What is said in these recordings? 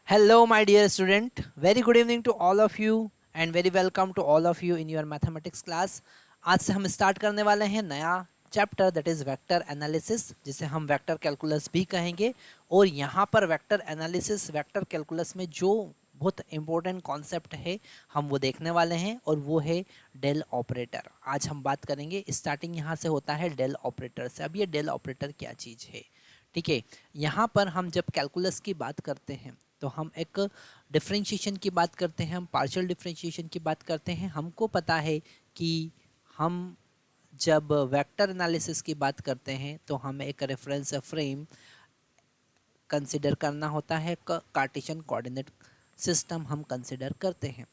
Hello, my dear student. Very good evening to all of you and very welcome to all of you in your mathematics class. आज से हम start करने वाले हैं नया chapter that is vector analysis, जिसे हम vector calculus भी कहेंगे। और यहाँ पर वेक्टर एनालिसिस वेक्टर कैलकुलस में जो बहुत इंपॉर्टेंट कॉन्सेप्ट है हम वो देखने वाले हैं, और वो है डेल ऑपरेटर। आज हम बात करेंगे, स्टार्टिंग यहाँ से होता है डेल ऑपरेटर से। अब ये डेल ऑपरेटर क्या चीज़ है, ठीक है। यहाँ पर हम जब कैलकुलस की बात करते हैं तो हम एक डिफरेंशिएशन की बात करते हैं, हम पार्शियल डिफरेंशिएशन की बात करते हैं। हमको पता है कि हम जब वेक्टर एनालिसिस की बात करते हैं तो हमें एक रेफरेंस फ्रेम कंसिडर करना होता है, कार्टेशियन कोऑर्डिनेट सिस्टम हम कंसिडर करते हैं।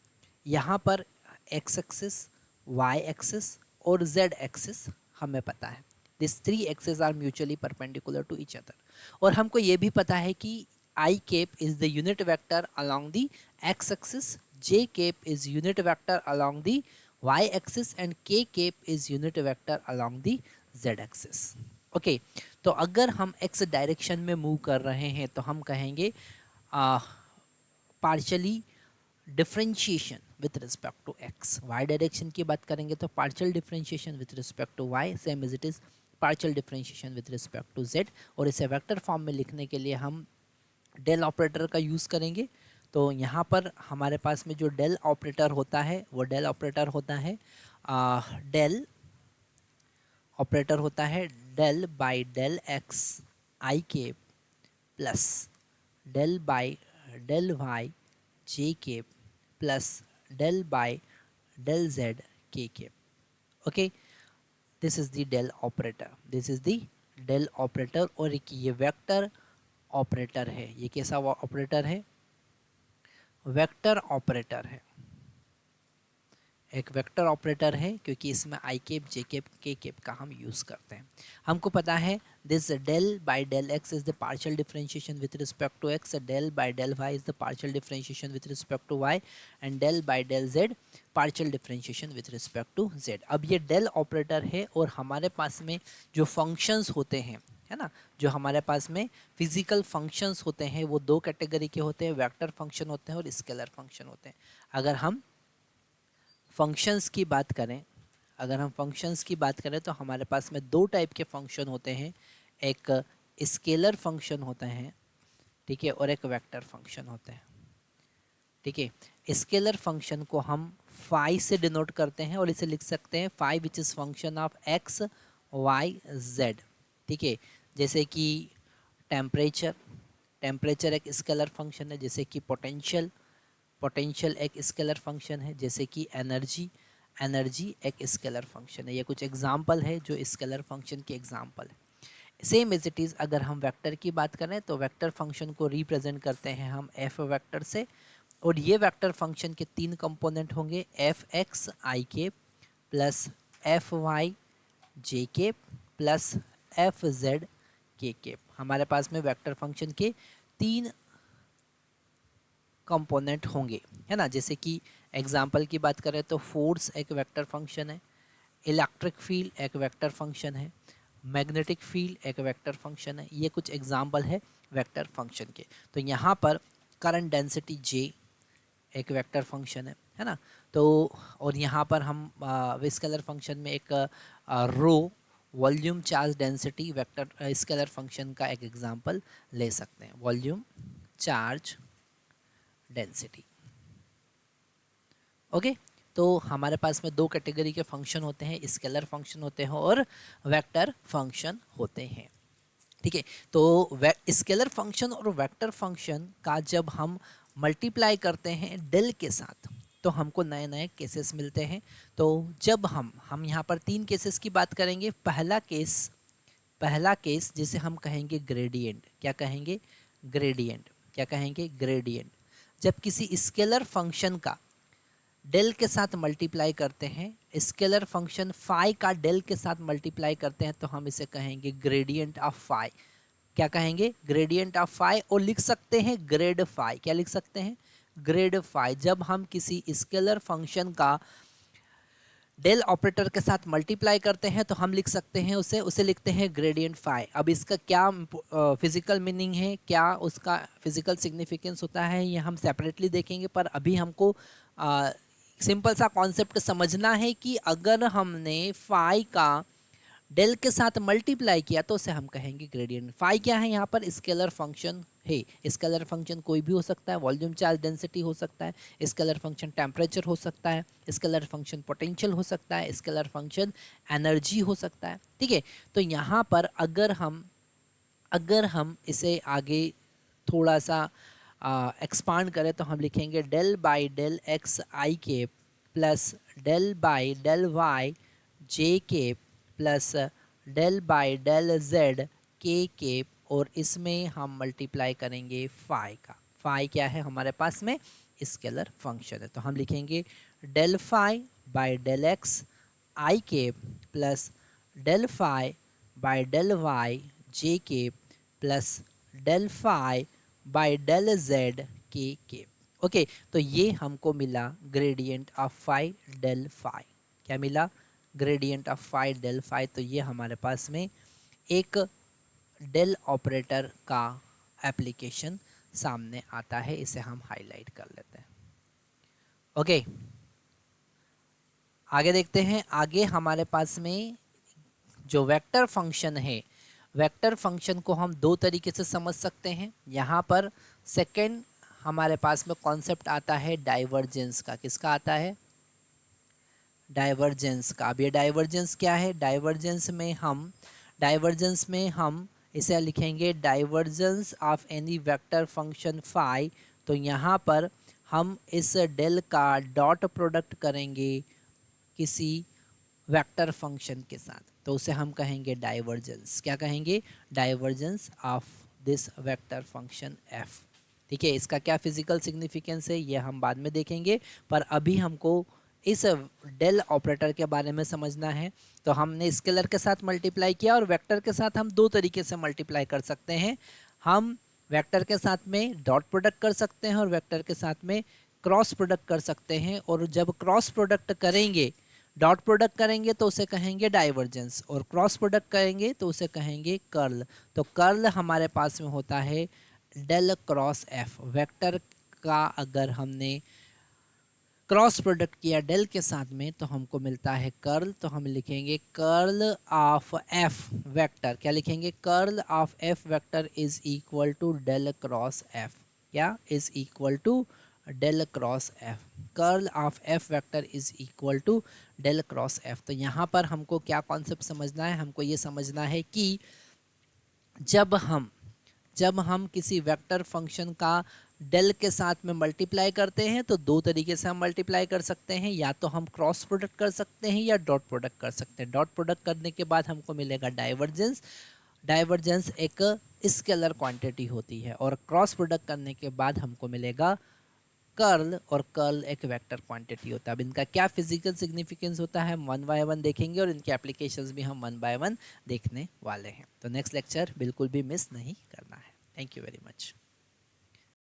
यहाँ पर एक्स एक्सिस, वाई एक्सिस और जेड एक्सिस हमें पता है। This three axis are mutually perpendicular to each other. और हमको ये भी पता है कि I cap is the unit vector along the x axis, j cap is unit vector along the y axis and k cap is unit vector along the z axis. Okay, तो अगर हम x डायरेक्शन में move कर रहे हैं तो हम कहेंगे partially differentiation with respect to x। y direction की बात करेंगे तो partial differentiation with respect to y, same as it is partial differentiation with respect to z। और इसे वेक्टर फॉर्म में लिखने के लिए हम डेल ऑपरेटर का यूज़ करेंगे। तो यहाँ पर हमारे पास में जो डेल ऑपरेटर होता है वो डेल ऑपरेटर होता है डेल ऑपरेटर होता है del by del x i के plus del by del y j के plus del by del z k. Okay, this is the del operator, this is the del operator. और एक ये vector operator है। ये कैसा ऑपरेटर है? Vector operator है, एक वेक्टर ऑपरेटर है, क्योंकि इसमें i cap j cap k cap का हम यूज़ करते हैं। हमको पता है this del by del x is the partial differentiation with respect to x, del by del y is the partial differentiation with respect to y and del by del z partial differentiation with respect to z. अब ये del operator है और हमारे पास में जो functions होते हैं, है ना, जो हमारे पास में फिजिकल फंक्शंस होते हैं वो दो कैटेगरी के होते हैं, वेक्टर फंक्शन होते हैं और स्केलर फंक्शन होते हैं। अगर हम फंक्शंस की बात करें, अगर हम फंक्शंस की बात करें तो हमारे पास में दो टाइप के फंक्शन होते हैं। एक स्केलर फंक्शन होते हैं, ठीक है, और एक वेक्टर फंक्शन होते हैं, ठीक है। स्केलर फंक्शन को हम फाई से डिनोट करते हैं और इसे लिख सकते हैं phi which is function of x y z, ठीक है। जैसे कि टेम्परेचर, टेम्परेचर एक स्केलर फंक्शन है। जैसे कि पोटेंशियल, पोटेंशियल एक स्केलर फंक्शन है। जैसे कि एनर्जी, एनर्जी एक स्केलर फंक्शन है। ये कुछ एग्जाम्पल है जो स्केलर फंक्शन के एग्जाम्पल है। सेम एज इट इज़ अगर हम वेक्टर की बात करें तो वेक्टर फंक्शन को रिप्रेजेंट करते हैं हम एफ वेक्टर से। और ये वेक्टर फंक्शन के तीन कंपोनेंट होंगे, एफ एक्स आई के प्लस एफ वाई जे के प्लस एफ जेड के। हमारे पास में वेक्टर फंक्शन के तीन कंपोनेंट होंगे, है ना। जैसे कि एग्जाम्पल की बात करें तो फोर्स एक वेक्टर फंक्शन है, इलेक्ट्रिक फील्ड एक वेक्टर फंक्शन है, मैग्नेटिक फील्ड एक वेक्टर फंक्शन है। ये कुछ एग्जाम्पल है वेक्टर फंक्शन के। तो यहाँ पर करंट डेंसिटी जे एक वेक्टर फंक्शन है ना। तो और यहाँ पर हम स्केलर फंक्शन में एक rho volume charge density vector scalar function का एक एग्जाम्पल ले सकते हैं, वॉल्यूम चार्ज डेंसिटी। ओके, तो हमारे पास में दो कैटेगरी के फंक्शन होते हैं, स्केलर फंक्शन होते हैं और वेक्टर फंक्शन होते हैं, ठीक है। तो स्केलर फंक्शन और वेक्टर फंक्शन का जब हम मल्टीप्लाई करते हैं डेल के साथ तो हमको नए नए केसेस मिलते हैं। तो जब हम यहाँ पर तीन केसेस की बात करेंगे। पहला केस जिसे हम कहेंगे ग्रेडियंट, क्या कहेंगे? ग्रेडियंट, क्या कहेंगे? ग्रेडियंट। जब किसी स्केलर फंक्शन का डेल के साथ मल्टीप्लाई करते हैं, स्केलर फंक्शन फाई का डेल के साथ मल्टीप्लाई करते हैं, तो हम इसे कहेंगे ग्रेडियंट ऑफ फाई। क्या कहेंगे? Gradient of phi. और लिख सकते हैं ग्रेड फाई। क्या लिख सकते हैं? Grad phi. जब हम किसी स्केलर फंक्शन का डेल ऑपरेटर के साथ मल्टीप्लाई करते हैं तो हम लिख सकते हैं उसे लिखते हैं ग्रेडियंट फाई। अब इसका क्या फिजिकल मीनिंग है, क्या उसका फिजिकल सिग्निफिकेंस होता है, ये हम सेपरेटली देखेंगे। पर अभी हमको सिंपल सा कॉन्सेप्ट समझना है कि अगर हमने फाई का डेल के साथ मल्टीप्लाई किया तो उसे हम कहेंगे ग्रेडियंट। फाई क्या है, यहाँ पर स्केलर फंक्शन है। स्केलर फंक्शन कोई भी हो सकता है, वॉल्यूम चार्ज डेंसिटी हो सकता है, स्केलर फंक्शन टेम्परेचर हो सकता है, स्केलर फंक्शन पोटेंशियल हो सकता है, स्केलर फंक्शन एनर्जी हो सकता है। ठीक है, तो यहाँ पर अगर हम इसे आगे थोड़ा सा एक्सपांड करें तो हम लिखेंगे del by del x i के plus del by del y j के plus del by del z k और इसमें हम मल्टीप्लाई करेंगे फाई का। फाई क्या है हमारे पास में, स्केलर फंक्शन है। तो हम लिखेंगे del phi by del x i के plus del phi by del y j के plus del phi by del z k. Okay, तो ये हमको मिला gradient of phi del phi. क्या मिला, gradient of phi del phi. तो ये हमारे पास में एक डेल ऑपरेटर का एप्लीकेशन सामने आता है, इसे हम हाईलाइट कर लेते हैं। ओके, आगे देखते हैं। आगे हमारे पास में जो वेक्टर फंक्शन है, वेक्टर फंक्शन को हम दो तरीके से समझ सकते हैं। यहाँ पर सेकंड हमारे पास में कॉन्सेप्ट आता है डाइवर्जेंस का। किसका आता है, डाइवर्जेंस का। अब ये डाइवर्जेंस क्या है, डाइवर्जेंस में हम इसे लिखेंगे divergence of any vector function phi. तो यहाँ पर हम इस डेल का डॉट प्रोडक्ट करेंगे किसी वेक्टर फंक्शन के साथ, तो उसे हम कहेंगे डाइवर्जेंस। क्या कहेंगे, divergence of this vector function F. ठीक है, इसका क्या फिजिकल सिग्निफिकेंस है ये हम बाद में देखेंगे, पर अभी हमको इस डेल ऑपरेटर के बारे में समझना है। तो हमने स्केलर के साथ मल्टीप्लाई किया और वेक्टर के साथ हम दो तरीके से मल्टीप्लाई कर सकते हैं। हम वेक्टर के साथ में डॉट प्रोडक्ट कर सकते हैं और वेक्टर के साथ में क्रॉस प्रोडक्ट कर सकते हैं। और जब क्रॉस प्रोडक्ट करेंगे, डॉट प्रोडक्ट करेंगे तो उसे कहेंगे डाइवर्जेंस, और क्रॉस प्रोडक्ट करेंगे तो उसे कहेंगे कर्ल। तो कर्ल हमारे पास में होता है डेल क्रॉस एफ। वेक्टर का अगर हमने क्रॉस प्रोडक्ट किया डेल के साथ में तो हमको मिलता है कर्ल। तो हम लिखेंगे कर्ल ऑफ एफ वेक्टर। क्या लिखेंगे, curl of F vector is equal to del cross F. क्या is equal to del cross F. Curl of F vector is equal to del cross F. तो यहाँ पर हमको क्या कॉन्सेप्ट समझना है, हमको ये समझना है कि जब हम किसी वेक्टर फंक्शन का डेल के साथ में मल्टीप्लाई करते हैं तो दो तरीके से हम मल्टीप्लाई कर सकते हैं। या तो हम क्रॉस प्रोडक्ट कर सकते हैं या डॉट प्रोडक्ट कर सकते हैं। डॉट प्रोडक्ट करने के बाद हमको मिलेगा डाइवर्जेंस। डाइवर्जेंस एक स्केलर क्वांटिटी होती है, और क्रॉस प्रोडक्ट करने के बाद हमको मिलेगा कर्ल, और कर्ल एक वेक्टर क्वांटिटी होता है। अब इनका क्या फिजिकल सिग्निफिकेंस होता है हम वन बाय वन देखेंगे, और इनके एप्लीकेशंस भी हम वन बाय वन देखने वाले हैं। तो नेक्स्ट लेक्चर बिल्कुल भी मिस नहीं करना है। Thank you very much.